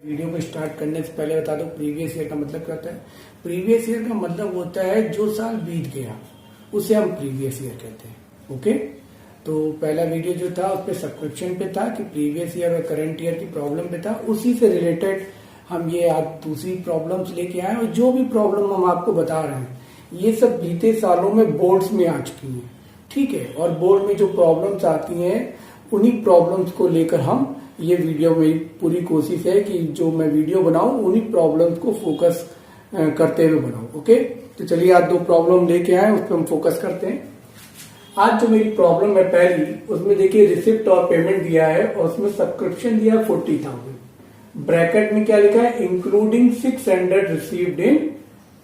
Video को start करने से पहले बता दो प्रीवियस ईयर का मतलब क्या होता है। प्रीवियस ईयर का मतलब होता है जो साल बीत गया उसे हम प्रीवियस ईयर कहते हैं। ओके, तो पहला वीडियो जो था उस पर सब्सक्रिप्शन पे था कि प्रीवियस ईयर और करंट ईयर की प्रॉब्लम पे था। उसी से रिलेटेड हम ये आज दूसरी प्रॉब्लम्स लेके आए और जो भी प्रॉब्लम हम आपको बता रहे हैं ये सब बीते सालों में बोर्ड्स में आ चुकी हैं। ठीक है, और बोर्ड में जो प्रॉब्लम्स आती हैं उन्हीं प्रॉब्लम्स को लेकर हम ये वीडियो में पूरी कोशिश है कि जो मैं वीडियो बनाऊं उन्हीं प्रॉब्लम्स को फोकस करते हुए बनाऊं। ओके, तो चलिए आज दो प्रॉब्लम लेके आए उस पर हम फोकस करते हैं। आज जो मेरी प्रॉब्लम है पहली, उसमें देखिए रिसिप्ट और पेमेंट दिया है और उसमें सब्सक्रिप्शन दिया 40,000। ब्रैकेट में क्या लिखा है, इंक्लूडिंग 600 रिसीव्ड इन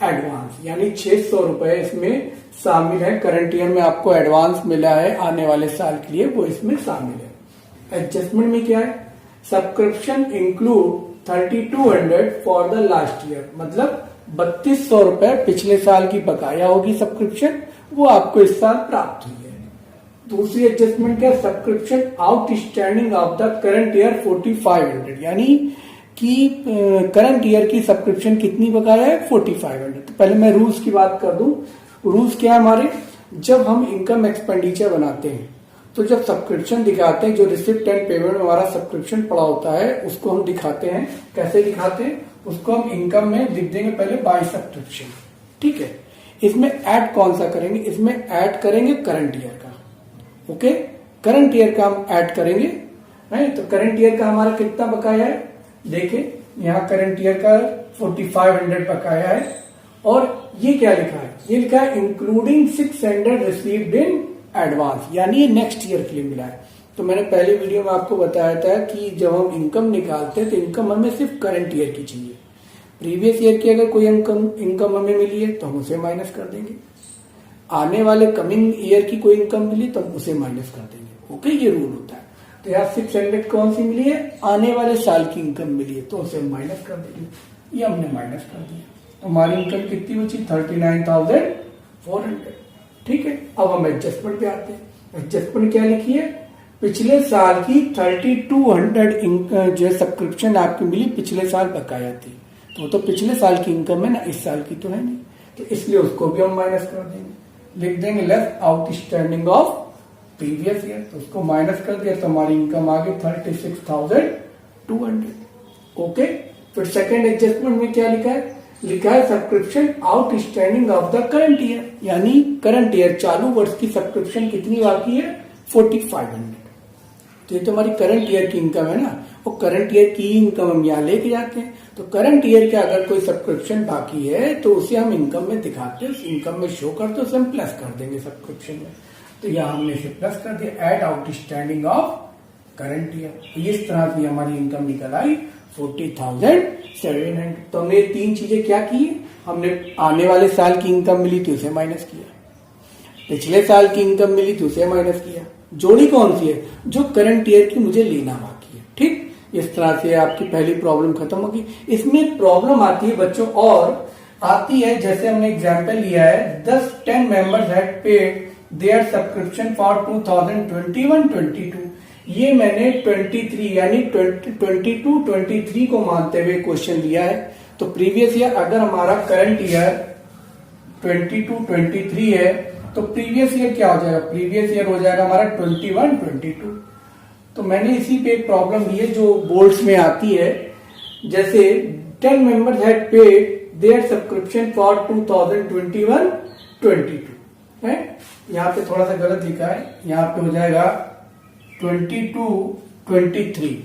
एडवांस, यानी 600 रुपए इसमें शामिल है। करंट ईयर में आपको एडवांस मिला है आने वाले साल के लिए, वो इसमें शामिल है। एडजस्टमेंट में क्या है, subscription include 3200 for the last year, मतलब 3200 रुपए पिछले साल की बकाया होगी सब्सक्रिप्शन, वो आपको इस साल प्राप्त हुई है। दूसरी एडजस्टमेंट क्या, subscription outstanding of the current year 4500, यानी कि करंट ईयर की सब्सक्रिप्शन कितनी बकाया है 4500। तो पहले मैं रूल्स की बात कर दूं। रूल्स क्या है हमारे, जब हम इनकम एक्सपेंडिचर बनाते हैं तो जब सब्सक्रिप्शन दिखाते हैं, जो रिसिप्ट एंड पेमेंट में हमारा सब्सक्रिप्शन पड़ा होता है उसको हम दिखाते हैं। कैसे दिखाते हैं, उसको हम इनकम में लिख देंगे पहले बाय सब्सक्रिप्शन। ठीक है, इसमें ऐड कौन सा करेंगे, इसमें ऐड करेंगे करंट ईयर का। ओके, करंट ईयर का हम ऐड करेंगे। तो करंट ईयर का हमारा कितना बकाया है, देखिए यहाँ करंट ईयर का 4500 बकाया है और ये क्या लिखा है, ये लिखा है इंक्लूडिंग 600 रिसीव्ड इन एडवांस, यानी ये नेक्स्ट ईयर के लिए मिला है। तो मैंने पहले वीडियो में आपको बताया था कि जब हम इनकम निकालते हैं तो इनकम हमें सिर्फ करंट ईयर की चाहिए। प्रीवियस ईयर की अगर कोई इनकम हमें मिली है तो हम उसे माइनस कर देंगे, आने वाले कमिंग ईयर की कोई इनकम मिली तो हम उसे माइनस कर देंगे। ओके, ये रूल होता है। तो यहाँ 600 कौन सी मिली है, आने वाले साल की इनकम मिली है तो उसे माइनस कर देंगे, ये हमने माइनस कर दिया। तो हमारी इनकम कितनी बची, 39,400। ठीक है, अब हम एडजस्टमेंट पे आते हैं। एडजस्टमेंट क्या लिखी है, पिछले साल की 3200 जो सब्सक्रिप्शन आपकी मिली पिछले साल बकाया थी, तो वो तो पिछले साल की इनकम है ना, इस साल की तो है नहीं, तो इसलिए उसको भी हम माइनस कर देंगे, लिख देंगे less outstanding of previous year, तो उसको माइनस कर दिया तो हमारी इनकम आ गई 36,200। ओके, फिर सेकेंड एडजस्टमेंट में क्या लिखा है, लिखा है subscription outstanding of the current year, यानी करंट ईयर चालू वर्ष की सब्सक्रिप्शन कितनी बाकी है 4500। तो ये तो हमारी करंट ईयर की इनकम है ना, वो करंट ईयर की इनकम हम यहाँ लेके जाते हैं। तो करंट ईयर के अगर कोई सब्सक्रिप्शन बाकी है तो उसे हम इनकम में दिखाते हैं, उस इनकम में शो करते हैं, उसे हम प्लस कर देंगे सब्सक्रिप्शन में। तो यहाँ हमने इसे प्लस कर दिया, add outstanding of current year. इस तरह से हमारी इनकम निकल आई 40,700। तो हमने तीन चीजें क्या की, हमने आने वाले साल की इनकम मिली तो उसे माइनस किया, पिछले साल की इनकम मिली तो उसे माइनस किया, जोड़ी कौन सी है, जो करंट ईयर की मुझे लेना बाकी है। ठीक, इस तरह से आपकी पहली प्रॉब्लम खत्म होगी। इसमें प्रॉब्लम आती है बच्चों और आती है, जैसे हमने एग्जाम्पल लिया है 10 members had paid their subscription for 2021-22। ये मैंने 23 यानी 22-23 को मानते हुए क्वेश्चन लिया है। तो प्रीवियस ईयर अगर हमारा करंट ईयर 22-23 है तो प्रीवियस ईयर क्या हो जाएगा, प्रीवियस ईयर हो जाएगा हमारा 21-22। तो मैंने इसी पे एक प्रॉब्लम ली है जो बोर्ड्स में आती है, जैसे 10 members had paid their subscription for 2021-22 है। यहाँ पे थोड़ा सा गलत लिखा है, यहाँ पे हो जाएगा 22-23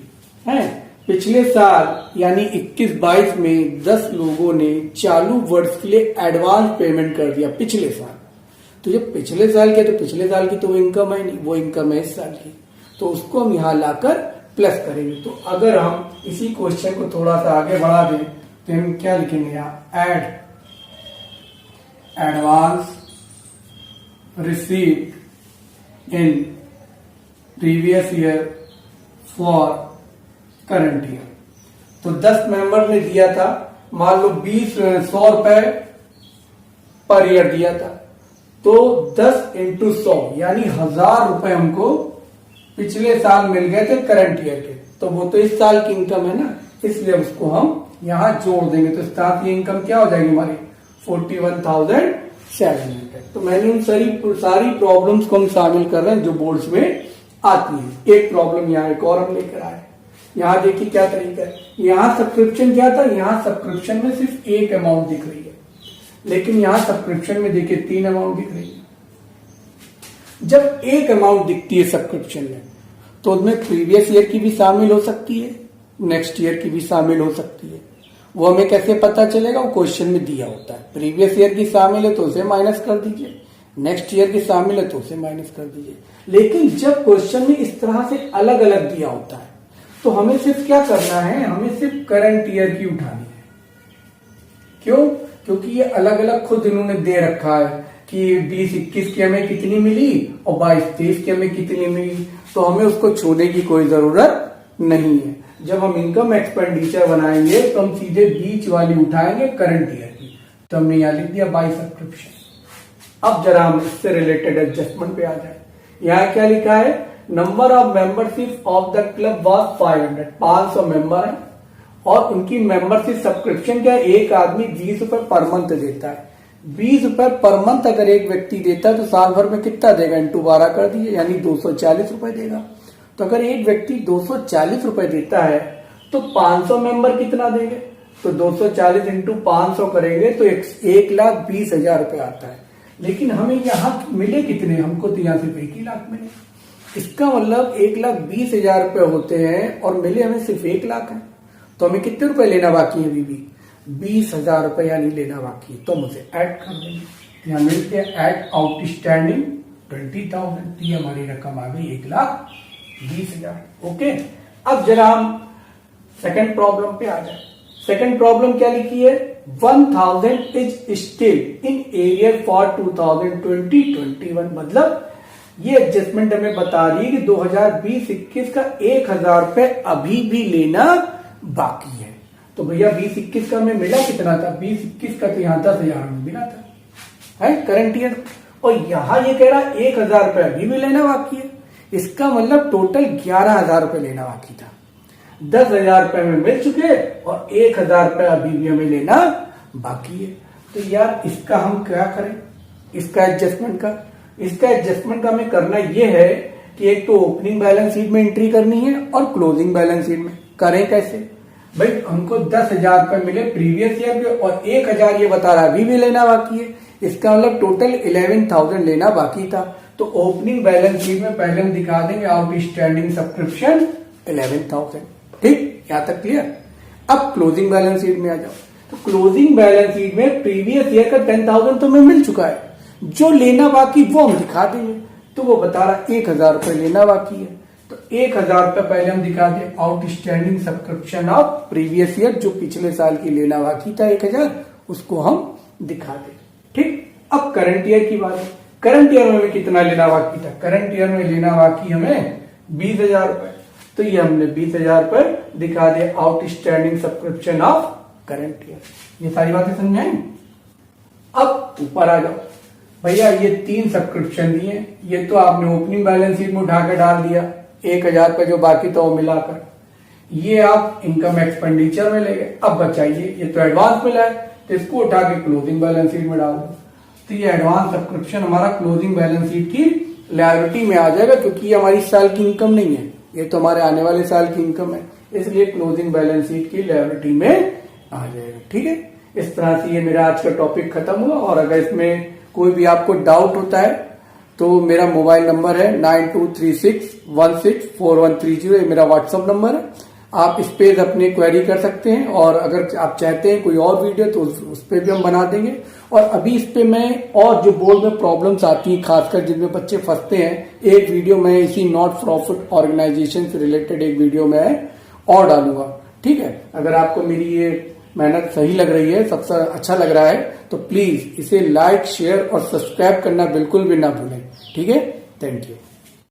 है। पिछले साल यानी 21-22 में 10 लोगों ने चालू वर्ष के लिए एडवांस पेमेंट कर दिया पिछले साल। तो जब पिछले साल के, तो पिछले साल की तो वो इनकम है नहीं, वो इनकम है इस साल की, तो उसको हम यहां लाकर प्लस करेंगे। तो अगर हम इसी क्वेश्चन को थोड़ा सा आगे बढ़ा दें तो हम क्या लिखेंगे, यहाँ add advance received in previous year for current year. तो 10 मेंबर ने दिया था, मान लो 100 रुपए पर ईयर दिया था, तो 10 into 100 यानी 1000 रुपए हमको पिछले साल मिल गए थे करंट ईयर के, तो वो तो इस साल की इनकम है ना, इसलिए उसको हम यहां जोड़ देंगे। तो स्टाफ ये इनकम क्या हो जाएगी हमारी 41,700। तो मैंने उन सारी प्रॉब्लम्स को हम शामिल कर रहे हैं जो बोर्ड्स में आती है। एक प्रॉब्लम यहाँ एक और हम लेकर आए। यहाँ देखिए क्या तरीका है। यहाँ सब्सक्रिप्शन क्या था, यहाँ सब्सक्रिप्शन में सिर्फ एक अमाउंट दिख रही है, लेकिन यहाँ सब्सक्रिप्शन में देखिए 3 अमाउंट दिख रही है। जब एक अमाउंट दिखती है सब्सक्रिप्शन में तो उसमें प्रीवियस ईयर की भी शामिल हो सकती है, नेक्स्ट ईयर की भी शामिल हो सकती है। वो हमें कैसे पता चलेगा, वो क्वेश्चन में दिया होता है। प्रीवियस ईयर की शामिल है तो उसे माइनस कर दीजिए, नेक्स्ट ईयर की शामिल है तो उसे माइनस कर दीजिए। लेकिन जब क्वेश्चन में इस तरह से अलग अलग दिया होता है तो हमें सिर्फ क्या करना है, हमें सिर्फ करंट ईयर की उठानी है। क्यों? क्योंकि ये अलग अलग खुद इन्होंने दे रखा है कि 20-21 की हमें कितनी मिली और 22-23 की हमें कितनी मिली, तो हमें उसको छूने की कोई जरूरत नहीं है। जब हम इनकम एक्सपेंडिचर बनाएंगे तो हम सीधे बीच वाली उठाएंगे करंट ईयर की। तो हमने यहां लिख दिया बाय सब्सक्रिप्शन। अब जरा हम इससे रिलेटेड एडजस्टमेंट पे आ जाए। यहाँ क्या लिखा है, number of membership of the club was 500 member है और उनकी मेंबरशिप सब्सक्रिप्शन क्या है, एक आदमी 20 रुपए पर मंथ देता है। 20 रुपए पर मंथ अगर एक व्यक्ति देता है तो साल भर में कितना देगा, इंटू 12 कर दीजिए, यानी 240 रुपए देगा। तो अगर एक व्यक्ति 240 रुपए देता है तो 500 मेंबर कितना देंगे, तो 240 इंटू 500 करेंगे तो 1,20,000 रुपए आता है। लेकिन हमें यहाँ मिले कितने, हमको तो यहाँ सिर्फ 1 ही लाख मिले। इसका मतलब 1,20,000 रुपए होते हैं और मिले हमें सिर्फ 1 लाख है। तो हमें कितने रुपए लेना बाकी है, अभी भी 20,000 रुपए यानी लेना बाकी है। तो मुझे ऐड कर देंगे, यहाँ मिलते हैं ऐड आउटस्टैंडिंग 20,000, ये हमारी रकम आ गई 1,20,000। ओके, अब जरा हम सेकंड प्रॉब्लम पे आ जाए। सेकंड प्रॉब्लम क्या लिखी है, 1,000 is still in arrear for 2020-21। मतलब ये एडजस्टमेंट हमें बता रही है कि 2020-21 का 1,000 रुपए अभी भी लेना बाकी है। तो भैया 20-21 का हमें मिला कितना था, 20-21 का तो यहाँ 10,000 में मिला था, है करंट ईयर। और यहां ये कह रहा है 1,000 रुपए अभी भी लेना बाकी है। इसका मतलब टोटल 11,000 रुपए लेना बाकी था। 10,000 रुपए में मिल चुके और 1,000 रुपए अभी भी हमें लेना बाकी है। तो यार इसका हम क्या करें, इसका एडजस्टमेंट का हमें करना यह है कि एक तो ओपनिंग बैलेंस शीट में एंट्री करनी है और क्लोजिंग बैलेंस शीट में। करें कैसे भाई, हमको 10,000 रुपए मिले प्रीवियस ईयर के और 1,000 ये बता रहा अभी भी लेना बाकी है। इसका मतलब टोटल 11,000 लेना बाकी था। तो ओपनिंग बैलेंस शीट में पहले हम दिखा देंगे आउटस्टैंडिंग सब्सक्रिप्शन 11,000। ठीक, यहां तक क्लियर। अब क्लोजिंग बैलेंस शीट में आ जाओ। तो क्लोजिंग बैलेंस शीट में प्रीवियस ईयर का 10,000 तो हमें मिल चुका है, जो लेना बाकी वो हम दिखा देंगे। तो वो बता रहा 1,000 रुपए लेना बाकी है। तो 1,000 रुपए पहले हम दिखा दें outstanding subscription of previous year, जो पिछले साल की लेना बाकी था 1,000, उसको हम दिखा दें। ठीक, अब करंट ईयर की बात है। करंट ईयर में हमें कितना लेना बाकी था, करंट ईयर में लेना बाकी हमें 20,000 रुपए। तो ये हमने 20,000 रुपए दिखा दिया outstanding subscription of current year. ये सारी बातें समझाएं। अब ऊपर आ जाओ भैया, ये 3 सब्सक्रिप्शन दिए, ये तो आपने ओपनिंग बैलेंस शीट में उठाकर डाल दिया 1,000 रुपए जो बाकी था वो मिलाकर, ये आप इनकम एक्सपेंडिचर में ले गए। अब बचाइए, ये तो एडवांस मिला है तो इसको उठा के क्लोजिंग बैलेंस शीट में डाल दो। तो ये एडवांस सब्सक्रिप्शन हमारा क्लोजिंग बैलेंस शीट की लायबिलिटी में आ जाएगा, क्योंकि ये हमारी साल की इनकम नहीं है, ये तो हमारे आने वाले साल की इनकम है, इसलिए क्लोजिंग बैलेंस शीट की लायबिलिटी में आ जाएगा। ठीक है, इस तरह से ये मेरा आज का टॉपिक खत्म हुआ। और अगर इसमें कोई भी आपको डाउट होता है तो मेरा मोबाइल नंबर है 9236164130, ये मेरा व्हाट्सएप नंबर है। आप इस पे अपनी क्वेरी कर सकते हैं और अगर आप चाहते हैं कोई और वीडियो तो उस पे भी हम बना देंगे। और अभी इस पे मैं और जो बोर्ड में प्रॉब्लम्स आती हैं खासकर जिनमें बच्चे फंसते हैं, एक वीडियो मैं इसी नॉट प्रॉफिट ऑर्गेनाइजेशन से रिलेटेड एक वीडियो में और डालूंगा। ठीक है, अगर आपको मेरी ये मेहनत सही लग रही है, सबसे अच्छा लग रहा है, तो प्लीज इसे लाइक, शेयर और सब्सक्राइब करना बिल्कुल भी ना भूलें। ठीक है, थैंक यू।